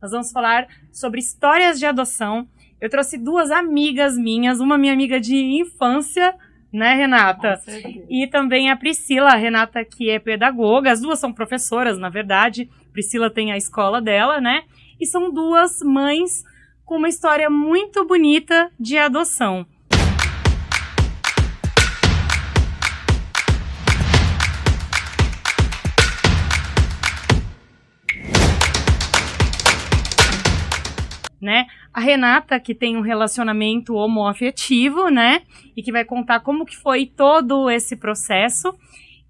Nós vamos falar sobre histórias de adoção. Eu trouxe duas amigas minhas, uma minha amiga de infância, né, Renata? E também a Priscila, a Renata que é pedagoga, as duas são professoras, na verdade. Priscila tem a escola dela, né? E são duas mães com uma história muito bonita de adoção. Né? A Renata, que tem um relacionamento homoafetivo, né? E que vai contar como que foi todo esse processo.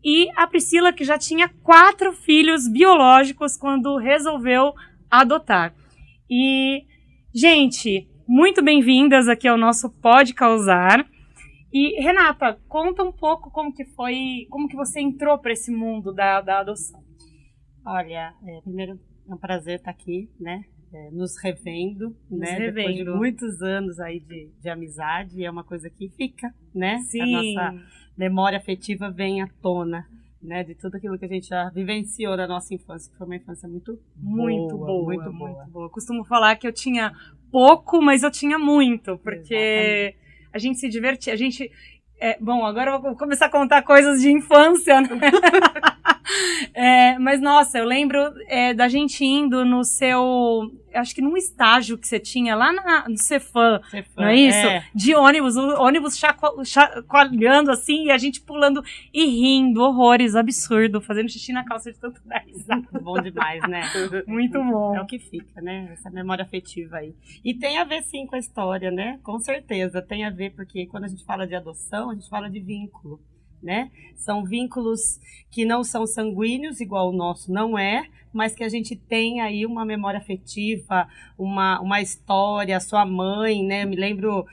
E a Priscila, que já tinha 4 filhos biológicos quando resolveu adotar. E, gente, muito bem-vindas aqui ao nosso Pode Causar. E, Renata, conta um pouco como que foi, como que você entrou para esse mundo da adoção. Olha, primeiro é um prazer estar aqui, né? Nos revendo, né? Depois de muitos anos aí de amizade, é uma coisa que fica, né? Sim. A nossa memória afetiva vem à tona, né? De tudo aquilo que a gente já vivenciou na nossa infância, que foi uma infância muito boa. Costumo falar que eu tinha pouco, mas eu tinha muito, porque exatamente. A gente se divertia, a gente... bom, agora eu vou começar a contar coisas de infância, né? Mas, nossa, eu lembro da gente indo no seu... Acho que num estágio que você tinha lá no Cefam, não é isso? De ônibus, o ônibus chacoalhando assim, e a gente pulando e rindo, horrores, absurdo, fazendo xixi na calça de tanto dar risada. Bom demais, né? Muito bom. É o que fica, né? Essa memória afetiva aí. E tem a ver, sim, com a história, né? Com certeza, tem a ver, porque quando a gente fala de adoção, a gente fala de vínculo, né? São vínculos que não são sanguíneos, igual o nosso não é, mas que a gente tem aí uma memória afetiva, uma história, sua mãe, né? Eu me lembro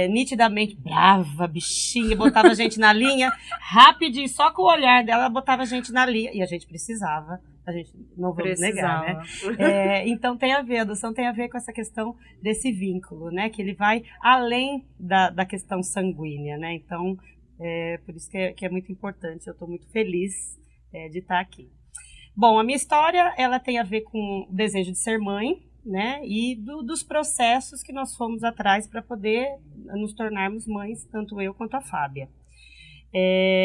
nitidamente, brava, bichinha, botava a gente na linha, rapidinho, só com o olhar dela, botava a gente na linha, e a gente precisava, a gente não vamos negar, né? Então tem a ver, a adoção tem a ver com essa questão desse vínculo, né? Que ele vai além da questão sanguínea, né? Então, por isso que é muito importante, eu estou muito feliz de estar aqui. Bom, a minha história, ela tem a ver com o desejo de ser mãe, né, e dos processos que nós fomos atrás para poder nos tornarmos mães, tanto eu quanto a Fábia.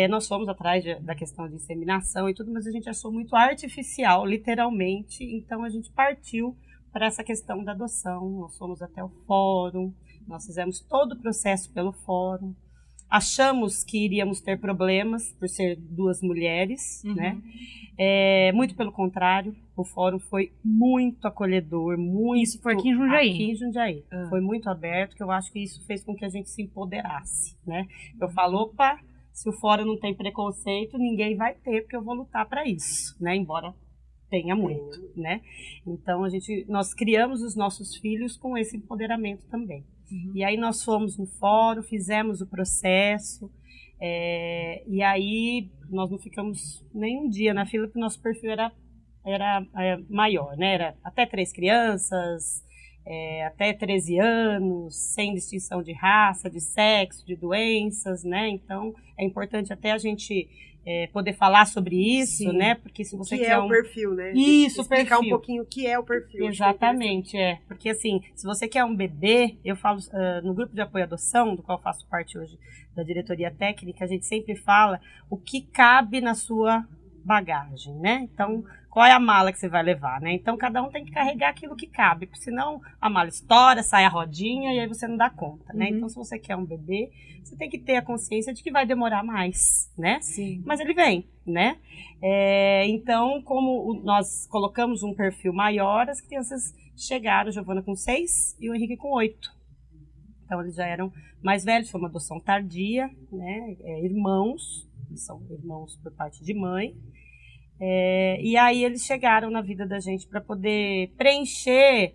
Nós fomos atrás da questão de inseminação e tudo, mas a gente achou muito artificial, literalmente, então a gente partiu para essa questão da adoção. Nós fomos até o fórum, nós fizemos todo o processo pelo fórum. Achamos que iríamos ter problemas por ser 2 mulheres, né? Muito pelo contrário, o fórum foi muito acolhedor, muito... Isso foi aqui em Jundiaí? Aqui em Jundiaí. Foi muito aberto, que eu acho que isso fez com que a gente se empoderasse, né? Eu falo, opa, se o fórum não tem preconceito, ninguém vai ter, porque eu vou lutar para isso, né? Embora tenha muito, né? Então, nós criamos os nossos filhos com esse empoderamento também. E aí nós fomos no fórum, fizemos o processo, e aí nós não ficamos nem um dia na fila, porque o nosso perfil era maior, né? Era até 3 crianças, até 13 anos, sem distinção de raça, de sexo, de doenças, né? Então é importante até a gente poder falar sobre isso, sim, né? Porque se você quer o perfil, né? Isso, explicar perfil. um pouquinho o que é o perfil. Exatamente, porque assim, se você quer um bebê, eu falo no grupo de apoio à adoção, do qual faço parte hoje da diretoria técnica, a gente sempre fala o que cabe na sua bagagem, né? Então, qual é a mala que você vai levar, né? Então, cada um tem que carregar aquilo que cabe, porque senão a mala estoura, sai a rodinha e aí você não dá conta, né? Então, se você quer um bebê, você tem que ter a consciência de que vai demorar mais, né? Sim. Mas ele vem, né? Então, como nós colocamos um perfil maior, as crianças chegaram, Giovana com 6 e o Henrique com 8. Então, eles já eram mais velhos, foi uma adoção tardia, né? Irmãos, eles são irmãos por parte de mãe. E aí eles chegaram na vida da gente para poder preencher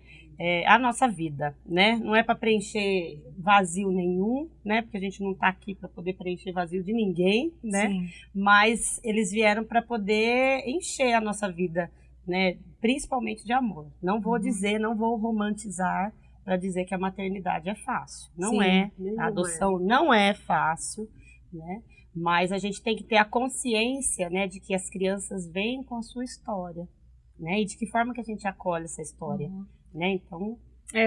a nossa vida, né? Não é para preencher vazio nenhum, né? Porque a gente não está aqui para poder preencher vazio de ninguém, né? Sim. Mas eles vieram para poder encher a nossa vida, né? Principalmente de amor. Não vou dizer, não vou romantizar para dizer que a maternidade é fácil. Não Sim, é. A adoção não é fácil, né? Mas a gente tem que ter a consciência, né, de que as crianças vêm com a sua história, né? E de que forma que a gente acolhe essa história, né? Então...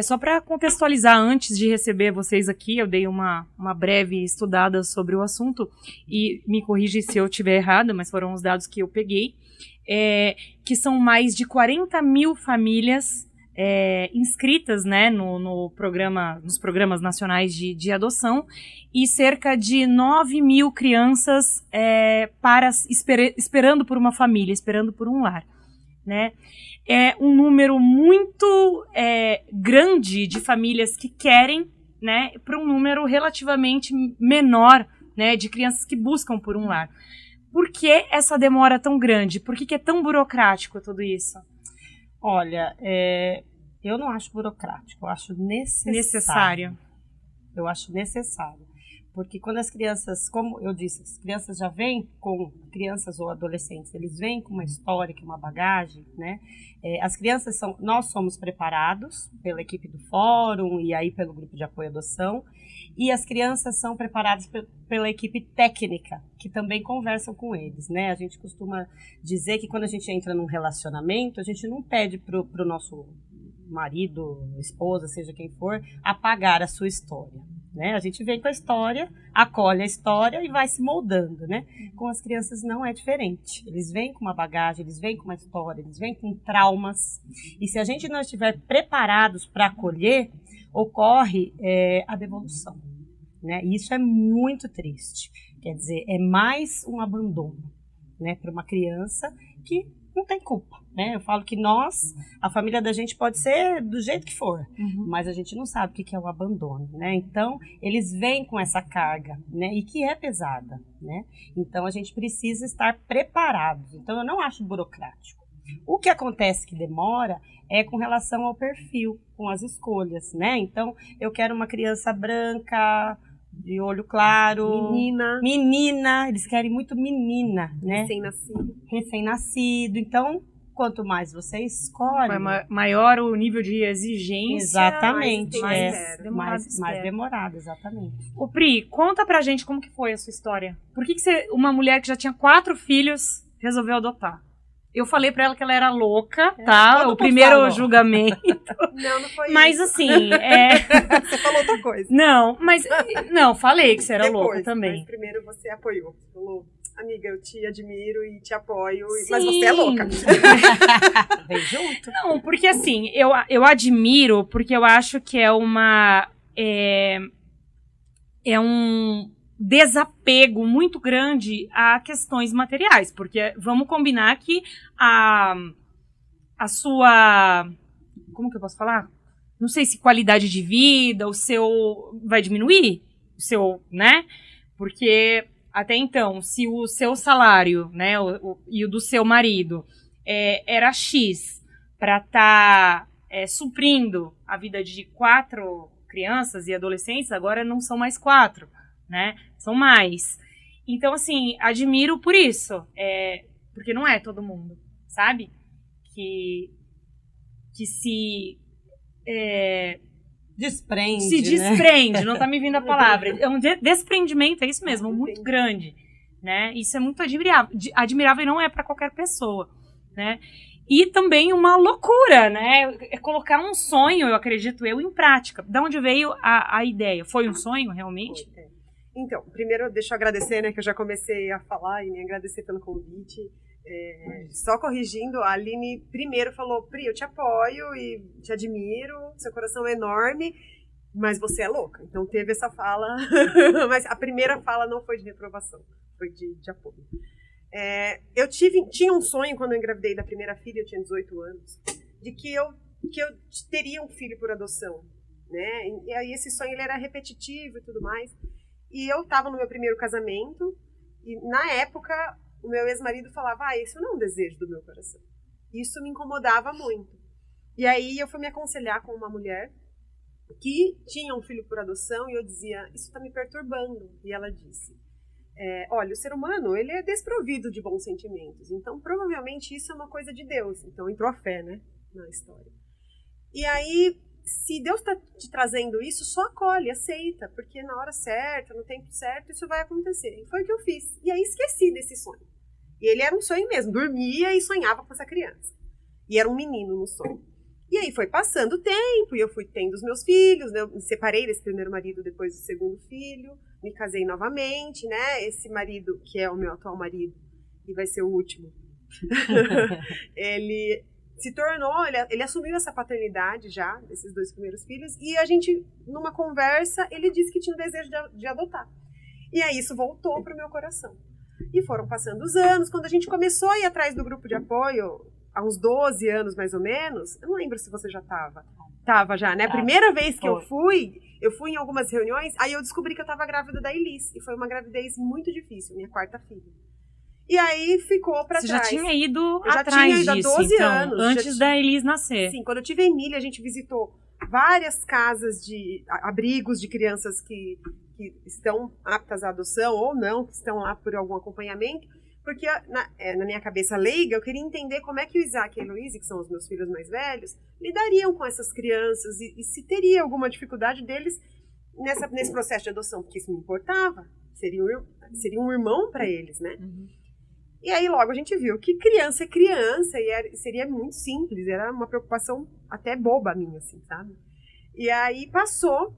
Só para contextualizar, antes de receber vocês aqui, eu dei uma breve estudada sobre o assunto, e me corrige se eu estiver errada, mas foram os dados que eu peguei, que são mais de 40 mil famílias inscritas, né, nos programas nacionais de adoção, e cerca de 9 mil crianças esperando por uma família, esperando por um lar, né? É um número muito grande de famílias que querem, né, para um número relativamente menor, né, de crianças que buscam por um lar. Por que essa demora tão grande? Por que é tão burocrático tudo isso? Olha, eu não acho burocrático, eu acho necessário. Eu acho necessário. Porque quando as crianças, como eu disse, as crianças já vêm com, crianças ou adolescentes, eles vêm com uma história, com uma bagagem, né? As crianças nós somos preparados pela equipe do fórum e aí pelo grupo de apoio à adoção, e as crianças são preparadas pela equipe técnica, que também conversam com eles, né? A gente costuma dizer que quando a gente entra num relacionamento, a gente não pede pro nosso marido, esposa, seja quem for, apagar a sua história, né? A gente vem com a história, acolhe a história e vai se moldando, né? Com as crianças não é diferente. Eles vêm com uma bagagem, eles vêm com uma história, eles vêm com traumas. E se a gente não estiver preparados para acolher, ocorre a devolução, né? E isso é muito triste. Quer dizer, é mais um abandono, né, para uma criança que não tem culpa, né? Eu falo que a família da gente pode ser do jeito que for, mas a gente não sabe o que é o abandono, né? Então, eles vêm com essa carga, né? E que é pesada, né? Então, a gente precisa estar preparado. Então, eu não acho burocrático. O que acontece que demora é com relação ao perfil, com as escolhas, né? Então, eu quero uma criança branca, de olho claro. Menina. Eles querem muito menina, né? Recém-nascido. Então, quanto mais você escolhe... maior o nível de exigência. Exatamente. Mais demorado, exatamente. Ô Pri, conta pra gente como que foi a sua história. Por que uma mulher que já tinha 4 filhos resolveu adotar? Eu falei pra ela que ela era louca, tá? O primeiro julgamento. Não foi mas, isso. assim, Você falou outra coisa. Não, falei que você era Depois, louca também. Mas primeiro você apoiou. Falou, amiga, eu te admiro e te apoio, Sim. mas você é louca. Vem junto? Não, porque assim, eu admiro, porque eu acho que é um desapego muito grande a questões materiais, porque vamos combinar que a sua, como que eu posso falar? Não sei se qualidade de vida, o seu vai diminuir, o seu, né? Porque até então, se o seu salário, né, e o do seu marido era X para estar suprindo a vida de 4 crianças e adolescentes, agora não são mais 4, né? São mais. Então, assim, admiro por isso. Porque não é todo mundo, sabe? Que se... desprende, se desprende, não tá me vindo a palavra. É um desprendimento, é isso mesmo, muito grande, né? Isso é muito admirável e não é para qualquer pessoa, né? E também uma loucura, né? É colocar um sonho, eu acredito em prática. Da onde veio a ideia? Foi um sonho, realmente? Então, primeiro, deixa eu agradecer, né, que eu já comecei a falar e me agradecer pelo convite. Só corrigindo, a Aline primeiro falou, Pri, eu te apoio e te admiro, seu coração é enorme, mas você é louca. Então teve essa fala, mas a primeira fala não foi de reprovação, foi de apoio. Eu tinha um sonho quando eu engravidei da primeira filha, eu tinha 18 anos, de que eu teria um filho por adoção, né? E aí esse sonho ele era repetitivo e tudo mais. E eu estava no meu primeiro casamento e na época o meu ex-marido falava, isso não é um desejo do meu coração. Isso me incomodava muito. E aí eu fui me aconselhar com uma mulher que tinha um filho por adoção e eu dizia, isso está me perturbando. E ela disse, olha, o ser humano ele é desprovido de bons sentimentos, então provavelmente isso é uma coisa de Deus. Então entrou a fé, né, na história. E aí, se Deus está te trazendo isso, só acolhe, aceita, porque na hora certa, no tempo certo, isso vai acontecer. E foi o que eu fiz. E aí esqueci desse sonho. E ele era um sonho mesmo, dormia e sonhava com essa criança. E era um menino no sonho. E aí foi passando o tempo, e eu fui tendo os meus filhos, né? Eu me separei desse primeiro marido depois do segundo filho, me casei novamente, né? Esse marido, que é o meu atual marido, e vai ser o último, ele se tornou, ele assumiu essa paternidade já, desses 2 primeiros filhos, e a gente, numa conversa, ele disse que tinha um desejo de adotar. E aí isso voltou pro meu coração. E foram passando os anos, quando a gente começou a ir atrás do grupo de apoio, há uns 12 anos mais ou menos, eu não lembro se você já estava. Tava já, né? A primeira vez que eu fui em algumas reuniões, aí eu descobri que eu estava grávida da Elis. E foi uma gravidez muito difícil, minha 4ª filha. E aí ficou pra trás. Você já tinha ido eu já atrás tinha ido disso, há 12 então, anos. antes da Elis nascer. Sim, quando eu tive a Emília, a gente visitou várias casas de abrigos de crianças que estão aptas à adoção ou não, que estão lá por algum acompanhamento. Porque na minha cabeça leiga, eu queria entender como é que o Isaac e a Heloísa, que são os meus filhos mais velhos, lidariam com essas crianças e se teria alguma dificuldade deles nesse processo de adoção, porque isso me importava. Seria um irmão para eles, né? Uhum. E aí logo a gente viu que criança é criança e seria muito simples, era uma preocupação até boba minha, assim, sabe? E aí passou,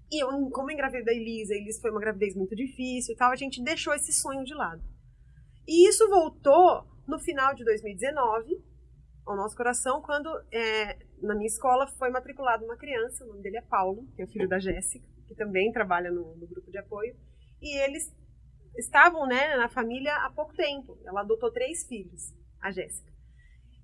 e eu, como engravidei da Elisa, a Elis foi uma gravidez muito difícil e tal, a gente deixou esse sonho de lado. E isso voltou no final de 2019 ao nosso coração, quando na minha escola foi matriculada uma criança, o nome dele é Paulo, que é o filho da Jéssica, que também trabalha no grupo de apoio, e eles estavam, né, na família há pouco tempo. Ela adotou 3 filhos, a Jéssica.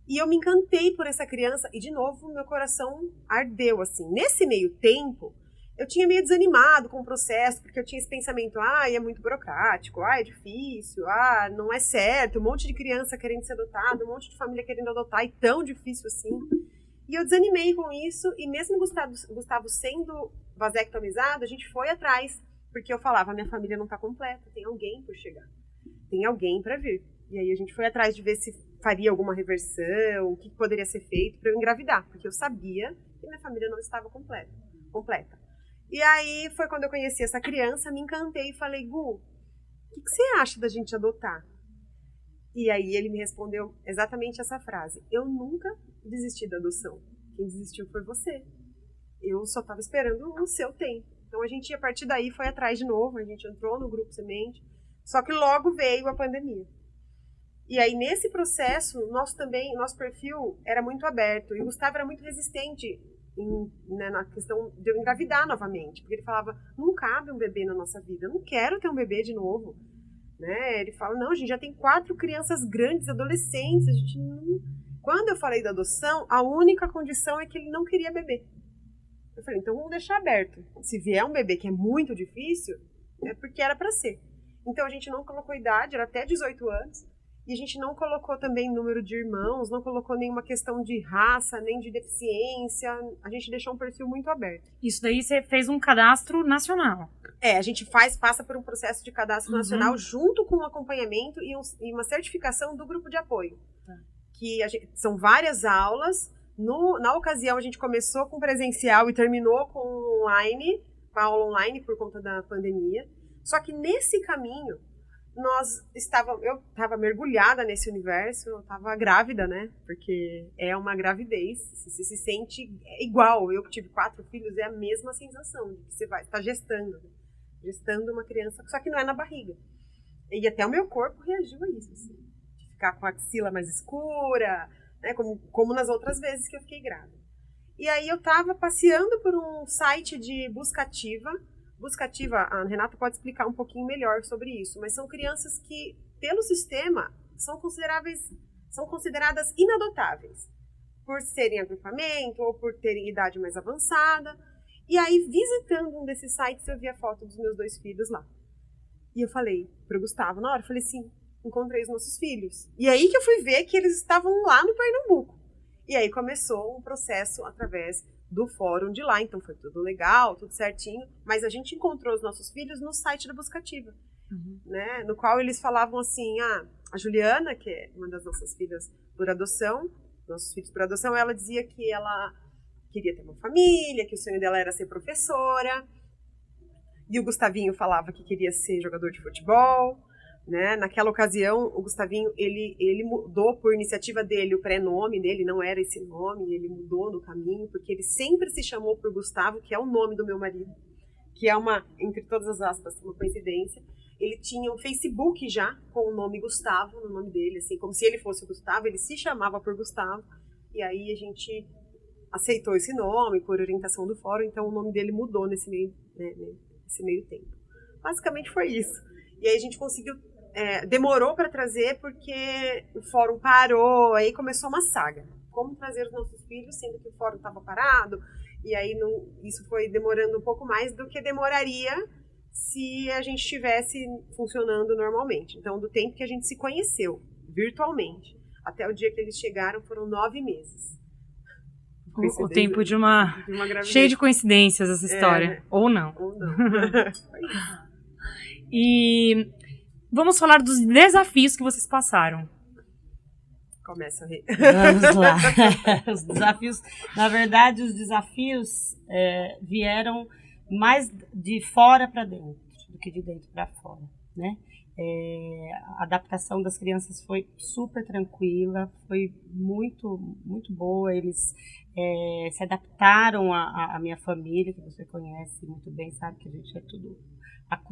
E eu me encantei por essa criança, e de novo meu coração ardeu, assim. Nesse meio tempo, eu tinha meio desanimado com o processo, porque eu tinha esse pensamento, é muito burocrático, é difícil, não é certo, um monte de criança querendo ser adotada, um monte de família querendo adotar, e tão difícil assim. E eu desanimei com isso, e mesmo Gustavo sendo vasectomizado, a gente foi atrás, porque eu falava, minha família não está completa, tem alguém por chegar, tem alguém para vir. E aí a gente foi atrás de ver se faria alguma reversão, o que poderia ser feito para eu engravidar, porque eu sabia que minha família não estava completa. E aí foi quando eu conheci essa criança, me encantei e falei, Gu, o que você acha da gente adotar? E aí ele me respondeu exatamente essa frase, eu nunca desisti da adoção, quem desistiu foi você, eu só estava esperando o seu tempo. Então a gente, a partir daí, foi atrás de novo, a gente entrou no Grupo Semente, só que logo veio a pandemia. E aí, nesse processo, nosso perfil era muito aberto, e o Gustavo era muito resistente na questão de eu engravidar novamente, porque ele falava, não cabe um bebê na nossa vida, eu não quero ter um bebê de novo. Né? Ele fala, não, a gente já tem 4 crianças grandes, adolescentes, a gente não... Quando eu falei da adoção, a única condição é que ele não queria bebê. Eu falei, então vamos deixar aberto. Se vier um bebê que é muito difícil, é porque era para ser. Então a gente não colocou idade, era até 18 anos. E a gente não colocou também número de irmãos, não colocou nenhuma questão de raça, nem de deficiência. A gente deixou um perfil muito aberto. Isso daí você fez um cadastro nacional. A gente passa por um processo de cadastro nacional junto com um acompanhamento e uma certificação do grupo de apoio. Que são várias aulas. Na ocasião, a gente começou com presencial e terminou com online, com a aula online por conta da pandemia. Só que nesse caminho, eu estava mergulhada nesse universo, eu estava grávida, né? Porque é uma gravidez, você se sente igual. Eu que tive 4 filhos, é a mesma sensação de que você está gestando, né? Gestando uma criança, só que não é na barriga. E até o meu corpo reagiu a isso, assim, de ficar com a axila mais escura, né, como nas outras vezes que eu fiquei grávida. E aí eu estava passeando por um site de busca ativa. Busca ativa, a Renata pode explicar um pouquinho melhor sobre isso, mas são crianças que, pelo sistema, são consideradas inadotáveis, por serem agrupamento ou por terem idade mais avançada. E aí, visitando um desses sites, eu vi a foto dos meus 2 filhos lá. E eu falei pro Gustavo, na hora, eu falei assim, encontrei os nossos filhos. E aí que eu fui ver que eles estavam lá no Pernambuco. E aí começou um processo através do fórum de lá, então foi tudo legal, tudo certinho, mas a gente encontrou os nossos filhos no site da Buscativa, né, no qual eles falavam assim, a Juliana, que é uma das nossas filhas por adoção, nossos filhos por adoção, ela dizia que ela queria ter uma família, que o sonho dela era ser professora, e o Gustavinho falava que queria ser jogador de futebol, né? Naquela ocasião, o Gustavinho, ele mudou por iniciativa dele, o pré-nome dele não era esse nome, ele mudou no caminho, porque ele sempre se chamou por Gustavo, que é o nome do meu marido, que é uma, entre todas as aspas, uma coincidência. Ele tinha um Facebook já com o nome Gustavo, no nome dele, assim, como se ele fosse o Gustavo, ele se chamava por Gustavo, e aí a gente aceitou esse nome por orientação do fórum, então o nome dele mudou nesse meio tempo. Basicamente foi isso. E aí a gente conseguiu, demorou para trazer porque o fórum parou, aí começou uma saga. Como trazer os nossos filhos, sendo que o fórum estava parado, e aí isso foi demorando um pouco mais do que demoraria se a gente estivesse funcionando normalmente. Então, do tempo que a gente se conheceu virtualmente até o dia que eles chegaram foram 9 meses. O tempo de uma gravidez. Cheio de coincidências essa história. Ou não. Ou não. E vamos falar dos desafios que vocês passaram. Começa a rir. Vamos lá. Os desafios, na verdade, os desafios vieram mais de fora para dentro do que de dentro para fora, né? A adaptação das crianças foi super tranquila, foi muito, muito boa. Eles se adaptaram à minha família, que você conhece muito bem, sabe que a gente é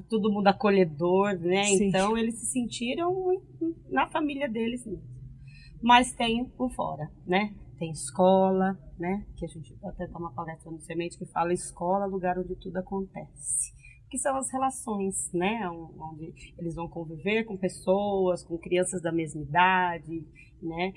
todo mundo acolhedor, né? Sim. Então eles se sentiram na família deles mesmo. Mas tem o fora, né? Tem escola, né? Que a gente até dá uma palestra no Semente que fala escola, lugar onde tudo acontece. Que são as relações, né? Onde eles vão conviver com pessoas, com crianças da mesma idade, né?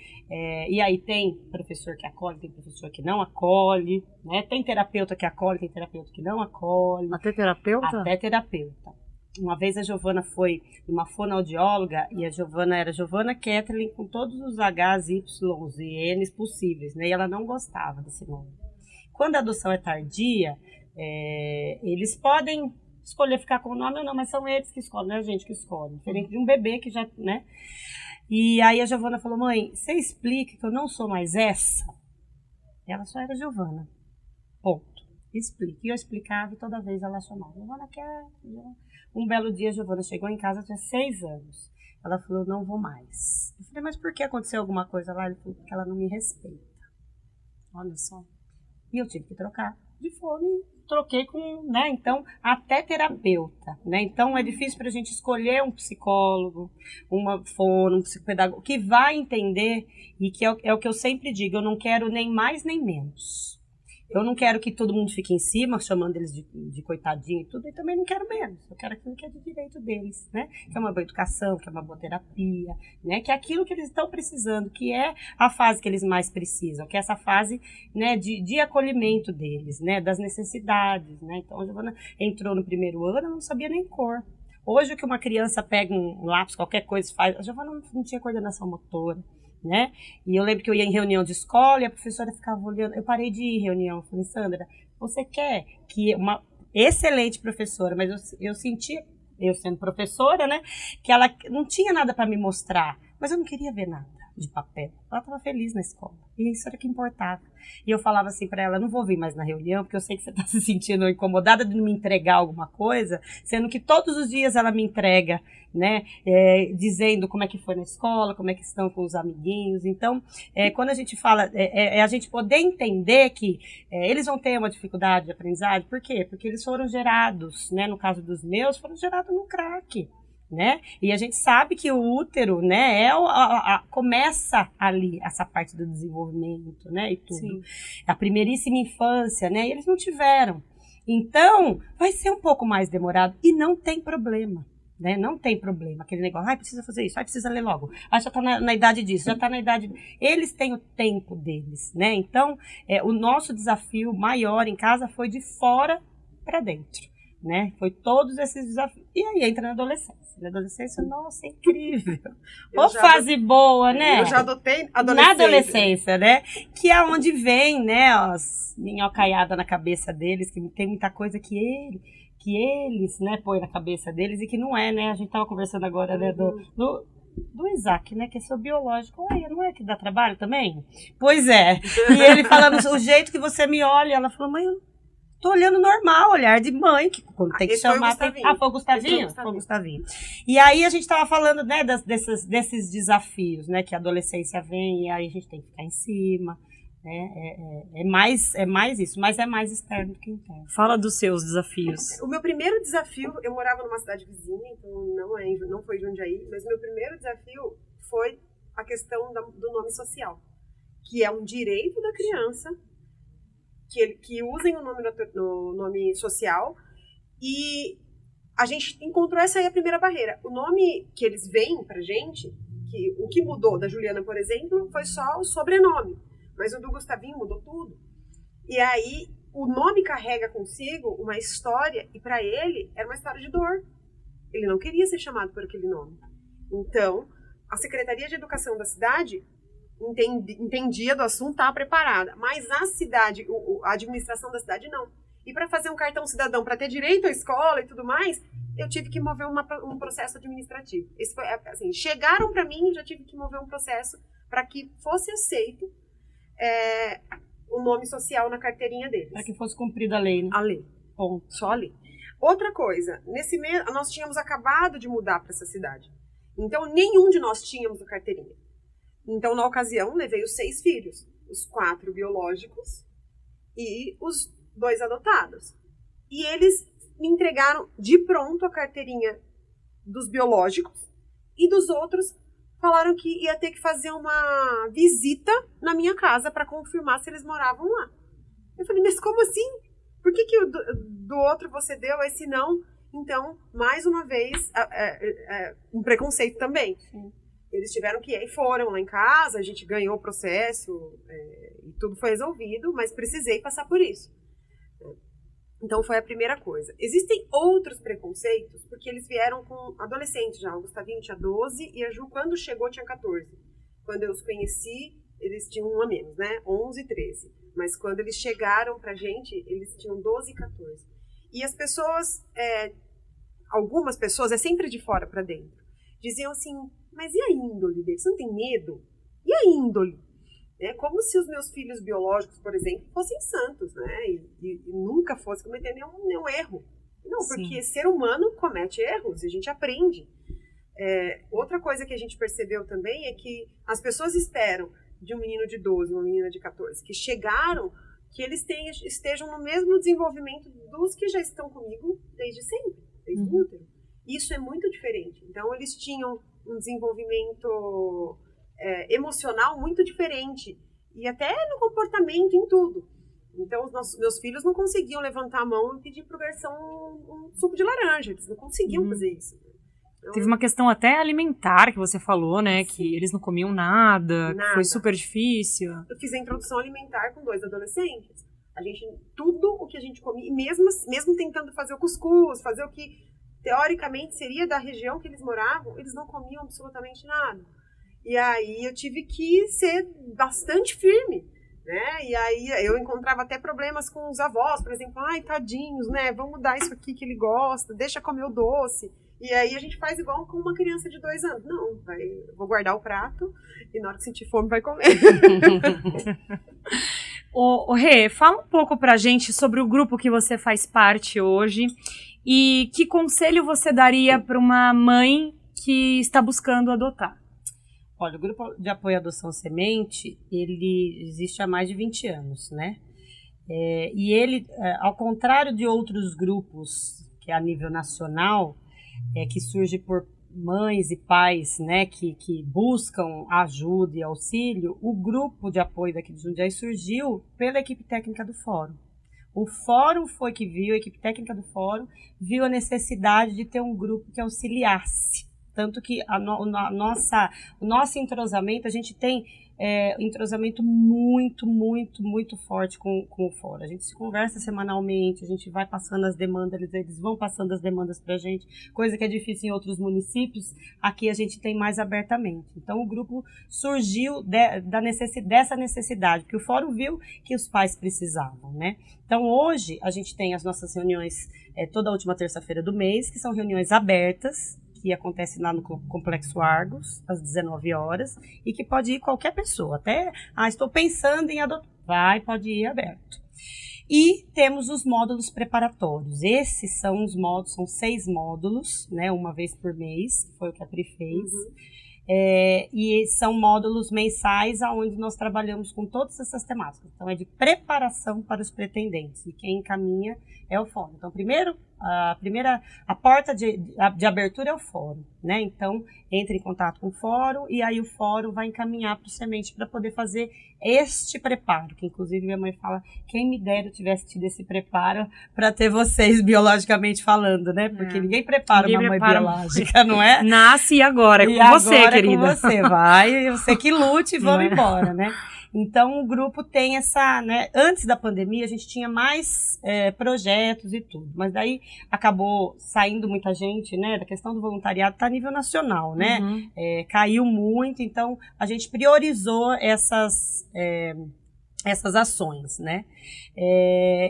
E aí tem professor que acolhe, tem professor que não acolhe, né? Tem terapeuta que acolhe, tem terapeuta que não acolhe. Até terapeuta? Até terapeuta. Uma vez a Giovana foi uma fonoaudióloga e a Giovana era Giovana Kathleen com todos os H's, Y's e N's possíveis, né? E ela não gostava desse nome. Quando a adoção é tardia, eles podem escolher ficar com o nome ou não, mas são eles que escolhem, não é a gente que escolhe. Diferente de um bebê que já, né? E aí a Giovana falou, mãe, você explica que eu não sou mais essa? Ela só era Giovana. Ponto. Explica. E eu explicava e toda vez ela chamava. Giovana quer... Um belo dia a Giovana chegou em casa, tinha 6 anos. Ela falou, não vou mais. Eu falei, mas por que aconteceu alguma coisa lá? Ele falou, porque ela não me respeita. Olha só. E eu tive que trocar de fone. Troquei com, né? Então, até terapeuta, né? Então, é difícil para a gente escolher um psicólogo, uma fono, um psicopedagogo, que vai entender e que é o que eu sempre digo, eu não quero nem mais nem menos. Eu não quero que todo mundo fique em cima, chamando eles de coitadinho e tudo, e também não quero menos. Eu quero aquilo que é de direito deles, né? Que é uma boa educação, que é uma boa terapia, né? Que é aquilo que eles estão precisando, que é a fase que eles mais precisam, que é essa fase, né, de acolhimento deles, né? Das necessidades, né? Então, a Giovana entrou no primeiro ano, não sabia nem cor. Hoje, o que uma criança pega um lápis, qualquer coisa, faz... A Giovana não tinha coordenação motora. Né? E eu lembro que eu ia em reunião de escola e a professora ficava olhando. Eu parei de ir em reunião. Eu falei, Sandra, você quer que uma excelente professora, mas eu sentia, eu sendo professora, né, que ela não tinha nada para me mostrar, mas eu não queria ver nada de papel. Ela estava feliz na escola. E isso era o que importava. E eu falava assim para ela, não vou vir mais na reunião, porque eu sei que você está se sentindo incomodada de não me entregar alguma coisa, sendo que todos os dias ela me entrega, né, dizendo como é que foi na escola, como é que estão com os amiguinhos. Então, quando a gente fala, a gente poder entender que eles vão ter uma dificuldade de aprendizagem. Por quê? Porque eles foram gerados, né, no caso dos meus, foram gerados no crack. Né? E a gente sabe que o útero, né, começa ali essa parte do desenvolvimento, né, e tudo. Sim. A primeiríssima infância, né, e eles não tiveram. Então, vai ser um pouco mais demorado e não tem problema, né? Não tem problema. Aquele negócio, precisa fazer isso, precisa ler logo. Já está na idade disso, já está na idade... Eles têm o tempo deles, né? Então, o nosso desafio maior em casa foi de fora para dentro. Né? Foi todos esses desafios. E aí entra na adolescência. Na adolescência, nossa, é incrível. Ô, fase boa, né? Eu já adotei adolescência. Na adolescência, né? Que é onde vem, né, as minhocaiadas na cabeça deles, que tem muita coisa que eles, né, põem na cabeça deles e que não é, né? A gente tava conversando agora, né, do Isaac, né, que é seu biológico. Ué, não é que dá trabalho também? Pois é. E ele falando, o jeito que você me olha, ela falou, mãe, tô olhando normal, olhar de mãe, que quando tem que Esse foi o chamar... Gustavinho. Foi o Gustavinho? Esse foi Foi o Gustavinho. E aí a gente tava falando, né, desses desafios, né, que a adolescência vem e aí a gente tem que ficar em cima, né, é mais isso, mas é mais externo do que interno. Fala dos seus desafios. O meu primeiro desafio, eu morava numa cidade vizinha, então não foi Jundiaí, mas o meu primeiro desafio foi a questão do nome social, que é um direito da criança, que usem o nome social, e a gente encontrou essa aí a primeira barreira. O nome que eles veem pra gente, o que mudou da Juliana, por exemplo, foi só o sobrenome, mas o do Gustavinho mudou tudo. E aí, o nome carrega consigo uma história, e para ele era uma história de dor. Ele não queria ser chamado por aquele nome. Então, a Secretaria de Educação da cidade entendia do assunto, estava preparada, mas a cidade, a administração da cidade não. E para fazer um cartão cidadão, para ter direito à escola e tudo mais, eu tive que mover um processo administrativo. Esse foi, assim, chegaram para mim e já tive que mover um processo para que fosse aceito o nome social na carteirinha deles. Para que fosse cumprida a lei, né? A lei. Ponto. Só a lei. Outra coisa, nesse mês nós tínhamos acabado de mudar para essa cidade. Então, nenhum de nós tínhamos a carteirinha. Então, na ocasião, levei os 6 filhos. Os 4 biológicos e os 2 adotados. E eles me entregaram de pronto a carteirinha dos biológicos, e dos outros falaram que ia ter que fazer uma visita na minha casa para confirmar se eles moravam lá. Eu falei, mas como assim? Por que do outro você deu, esse não? Então, mais uma vez, um preconceito também. Sim. Eles tiveram que ir, foram lá em casa, a gente ganhou o processo, e tudo foi resolvido, mas precisei passar por isso. Então, foi a primeira coisa. Existem outros preconceitos, porque eles vieram com adolescentes já. O Gustavinho tinha 12 e a Ju, quando chegou, tinha 14. Quando eu os conheci, eles tinham um a menos, né? 11 e 13. Mas quando eles chegaram pra gente, eles tinham 12 e 14. E as pessoas, algumas pessoas, é sempre de fora pra dentro, diziam assim, mas e a índole deles? Você não tem medo? E a índole? Como se os meus filhos biológicos, por exemplo, fossem santos, né? E nunca fosse cometer nenhum erro. Não, porque ser humano comete erros e a gente aprende. Outra coisa que a gente percebeu também é que as pessoas esperam de um menino de 12, uma menina de 14, que chegaram, que eles estejam no mesmo desenvolvimento dos que já estão comigo desde sempre, desde o útero. Isso é muito diferente. Então, eles tinham um desenvolvimento emocional muito diferente, e até no comportamento, em tudo. Então, meus filhos não conseguiam levantar a mão e pedir pro garçom um suco de laranja, eles não conseguiam fazer isso. Então, teve uma questão até alimentar que você falou, né, que eles não comiam nada, que foi super difícil. Eu fiz a introdução alimentar com 2 adolescentes. Tudo o que a gente comia, e mesmo tentando fazer o cuscuz, fazer o que teoricamente seria da região que eles moravam, eles não comiam absolutamente nada. E aí eu tive que ser bastante firme, né? E aí eu encontrava até problemas com os avós, por exemplo, ai, tadinhos, né? Vamos dar isso aqui que ele gosta, deixa comer o doce. E aí a gente faz igual com uma criança de 2 anos. Não, eu vou guardar o prato e na hora que sentir fome vai comer. Ô Rê, fala um pouco pra gente sobre o grupo que você faz parte hoje e que conselho você daria para uma mãe que está buscando adotar? Olha, o Grupo de Apoio à Adoção Semente, ele existe há mais de 20 anos, né? E ele, ao contrário de outros grupos, que é a nível nacional, que surge por mães e pais, né, que buscam ajuda e auxílio, o Grupo de Apoio daqui de Jundiaí surgiu pela equipe técnica do Fórum. O Fórum foi que viu, a equipe técnica do Fórum viu a necessidade de ter um grupo que auxiliasse. Tanto que o nosso entrosamento, a gente tem entrosamento muito, muito, muito forte com o Fórum. A gente se conversa semanalmente, a gente vai passando as demandas, eles vão passando as demandas para a gente, coisa que é difícil em outros municípios, aqui a gente tem mais abertamente. Então, o grupo surgiu dessa necessidade, porque o Fórum viu que os pais precisavam, né? Então, hoje, a gente tem as nossas reuniões toda a última terça-feira do mês, que são reuniões abertas, que acontece lá no Complexo Argos, às 19 horas, e que pode ir qualquer pessoa, até, estou pensando em adotar, pode ir aberto. E temos os módulos preparatórios. Esses são os módulos, são 6 módulos, né, uma vez por mês, que foi o que a Pri fez. E são módulos mensais onde nós trabalhamos com todas essas temáticas. Então, é de preparação para os pretendentes. E quem encaminha é o fórum. Então, a porta de abertura é o fórum, né? Então, entre em contato com o fórum e aí o fórum vai encaminhar para o semente para poder fazer este preparo, que inclusive minha mãe fala, quem me dera eu tivesse tido esse preparo para ter vocês biologicamente falando, né? Porque ninguém prepara uma mãe biológica, não é? Nasce e agora, é com você, querida. É com você, vai, você que lute e vamos embora, né? Então, o grupo tem essa, né? Antes da pandemia, a gente tinha mais projetos e tudo, mas daí acabou saindo muita gente, né? Da questão do voluntariado está a nível nacional, né? Caiu muito, então a gente priorizou essas ações, né?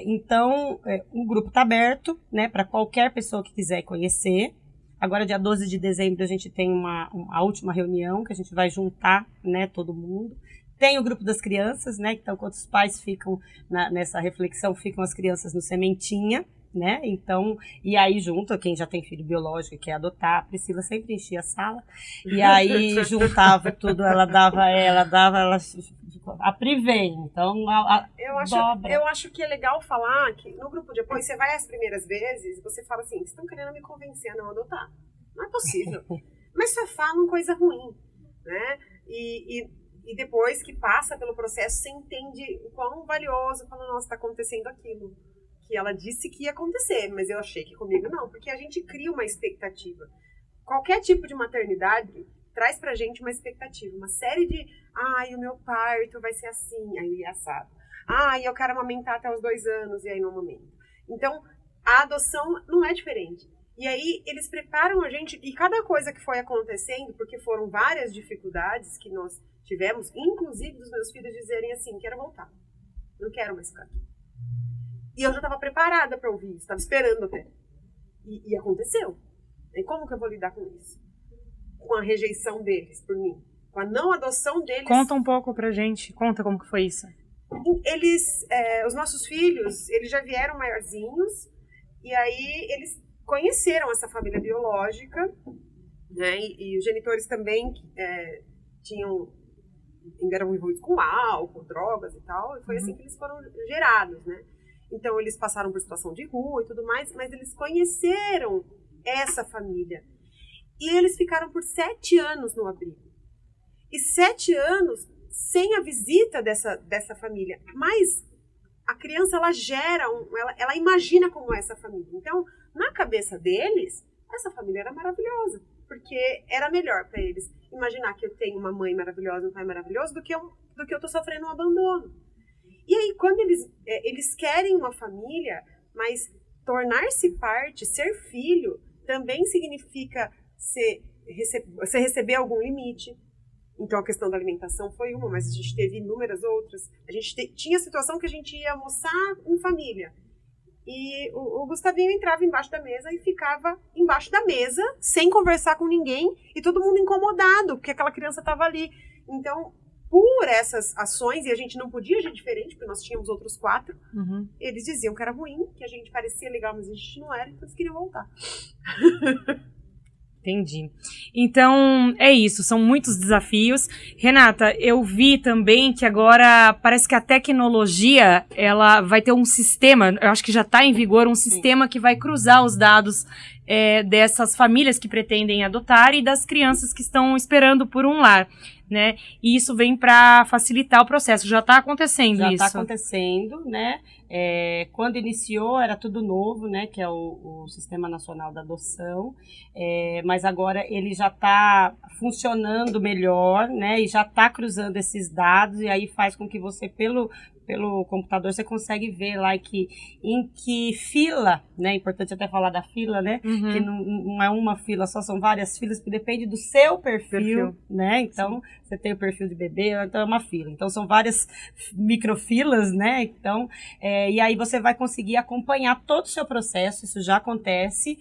Então, o grupo está aberto, né? Para qualquer pessoa que quiser conhecer. Agora, dia 12 de dezembro, a gente tem a última reunião, que a gente vai juntar, né, todo mundo. Tem o grupo das crianças, né? Então, quando os pais ficam nessa reflexão, ficam as crianças no sementinha, né? Então, e aí junto, quem já tem filho biológico e quer adotar, a Priscila sempre enchia a sala, e aí juntava tudo, a Pri vem, então eu acho que é legal falar que no grupo de apoio, você vai as primeiras vezes, você fala assim, vocês estão querendo me convencer a não adotar. Não é possível. Mas só falam coisa ruim, né? E depois que passa pelo processo, você entende o quão valioso, fala, nossa, está acontecendo aquilo que ela disse que ia acontecer, mas eu achei que comigo não, porque a gente cria uma expectativa. Qualquer tipo de maternidade traz pra gente uma expectativa, uma série de, o meu parto vai ser assim, aí é assado. Eu quero amamentar até os 2 anos, e aí não amamento. Então, a adoção não é diferente. E aí, eles preparam a gente, e cada coisa que foi acontecendo, porque foram várias dificuldades que nós tivemos, inclusive dos meus filhos dizerem assim, quero voltar, não quero mais ficar aqui. E eu já estava preparada para ouvir isso, estava esperando até. E aconteceu. E como que eu vou lidar com isso? Com a rejeição deles por mim, com a não adoção deles. Conta um pouco pra gente, conta como que foi isso. Eles, os nossos filhos, eles já vieram maiorzinhos, e aí eles conheceram essa família biológica, né? E os genitores também eram envolvidos com álcool, drogas e tal, e foi assim que eles foram gerados, né? Então eles passaram por situação de rua e tudo mais, mas eles conheceram essa família. E eles ficaram por 7 anos no abrigo. E 7 anos sem a visita dessa família. Mas a criança, ela gera, ela imagina como é essa família. Então, na cabeça deles, essa família era maravilhosa. Porque era melhor para eles imaginar que eu tenho uma mãe maravilhosa, um pai maravilhoso, do que eu tô sofrendo um abandono. E aí, quando eles querem uma família, mas tornar-se parte, ser filho, também significa você receber algum limite. Então, a questão da alimentação foi uma, mas a gente teve inúmeras outras. A gente tinha a situação que a gente ia almoçar em família. E o Gustavinho entrava embaixo da mesa e ficava embaixo da mesa, sem conversar com ninguém, e todo mundo incomodado, porque aquela criança estava ali. Então, por essas ações, e a gente não podia agir diferente, porque nós tínhamos outros 4, eles diziam que era ruim, que a gente parecia legal, mas a gente não era, então eles queriam voltar. Entendi. Então, é isso, são muitos desafios. Renata, eu vi também que agora parece que a tecnologia, ela vai ter um sistema, eu acho que já está em vigor, um sistema que vai cruzar os dados dessas famílias que pretendem adotar e das crianças que estão esperando por um lar, né? E isso vem para facilitar o processo. Já está acontecendo isso? Já está acontecendo, né? Quando iniciou era tudo novo, né? Que é o Sistema Nacional da Adoção, mas agora ele já está funcionando melhor, né? E já está cruzando esses dados e aí faz com que você, pelo computador, você consegue ver lá em que fila, né? É importante até falar da fila, né? Que não é uma fila só, são várias filas, que depende do seu perfil. Né? Então, você tem o perfil de bebê, então é uma fila. Então, são várias microfilas, né? Então, e aí você vai conseguir acompanhar todo o seu processo, isso já acontece,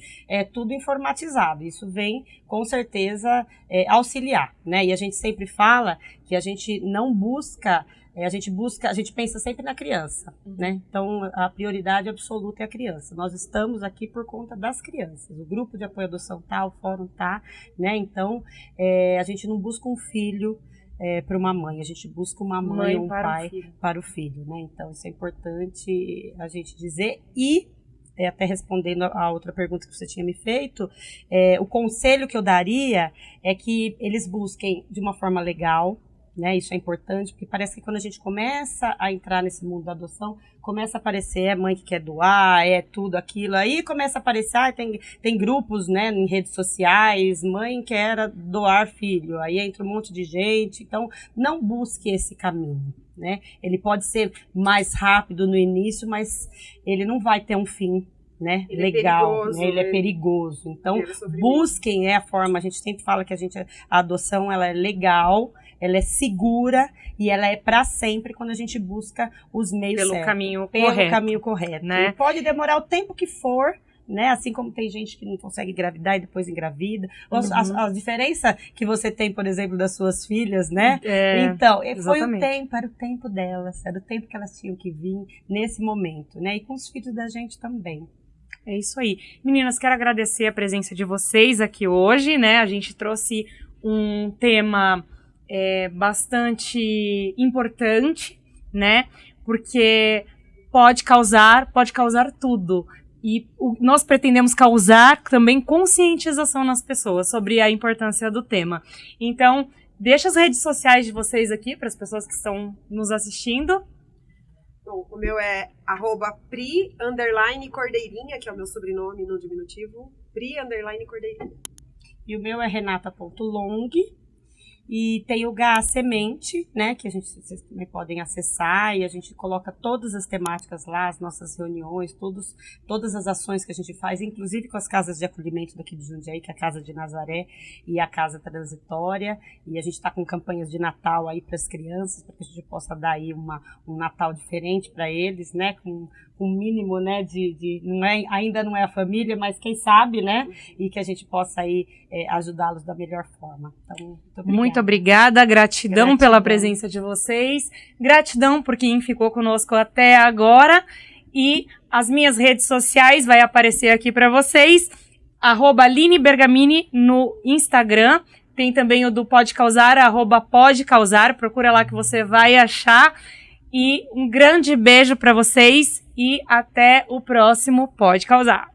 tudo informatizado. Isso vem, com certeza, auxiliar, né? E a gente sempre fala que a gente não busca a gente pensa sempre na criança, né? Então, a prioridade absoluta é a criança. Nós estamos aqui por conta das crianças. O grupo de apoio à adoção tá, o fórum tá, né? Então, a gente não busca um filho para uma mãe, a gente busca uma mãe ou um pai para o filho, né? Então, isso é importante a gente dizer. E, até respondendo a outra pergunta que você tinha me feito, o conselho que eu daria é que eles busquem de uma forma legal, né? Isso é importante, porque parece que quando a gente começa a entrar nesse mundo da adoção, começa a aparecer mãe que quer doar, tudo aquilo, aí começa a aparecer, tem grupos, né, em redes sociais, mãe quer doar filho, aí entra um monte de gente, então não busque esse caminho, né? Ele pode ser mais rápido no início, mas ele não vai ter um fim, né, legal, né? Ele é perigoso, então busquem a forma, a gente sempre fala que a adoção ela é legal, ela é segura e ela é para sempre quando a gente busca os meios certos. Pelo caminho correto. Né? E pode demorar o tempo que for, né? Assim como tem gente que não consegue engravidar e depois engravida. A diferença que você tem, por exemplo, das suas filhas, né? Então, foi o tempo, era o tempo delas, era o tempo que elas tinham que vir nesse momento, né? E com os filhos da gente também. É isso aí. Meninas, quero agradecer a presença de vocês aqui hoje, né? A gente trouxe um tema bastante importante, né? Porque pode causar tudo. E nós pretendemos causar também conscientização nas pessoas sobre a importância do tema. Então, deixa as redes sociais de vocês aqui para as pessoas que estão nos assistindo. Bom, o meu é @pri_cordeirinha, que é o meu sobrenome no diminutivo, pri_cordeirinha. E o meu é renata.long. E tem o GA Semente, né, que vocês também podem acessar, e a gente coloca todas as temáticas lá, as nossas reuniões, todas as ações que a gente faz, inclusive com as casas de acolhimento daqui de Jundiaí, que é a Casa de Nazaré e a Casa Transitória, e a gente está com campanhas de Natal aí para as crianças, para que a gente possa dar aí um Natal diferente para eles, né, com um mínimo, né, ainda não é a família, mas quem sabe, né, e que a gente possa aí ajudá-los da melhor forma. Então, muito obrigada, gratidão pela presença de vocês, gratidão por quem ficou conosco até agora, e as minhas redes sociais vai aparecer aqui para vocês, @LineBergamini no Instagram, tem também o do Pode Causar, @PodeCausar, procura lá que você vai achar, e um grande beijo para vocês, e até o próximo Pode Causar.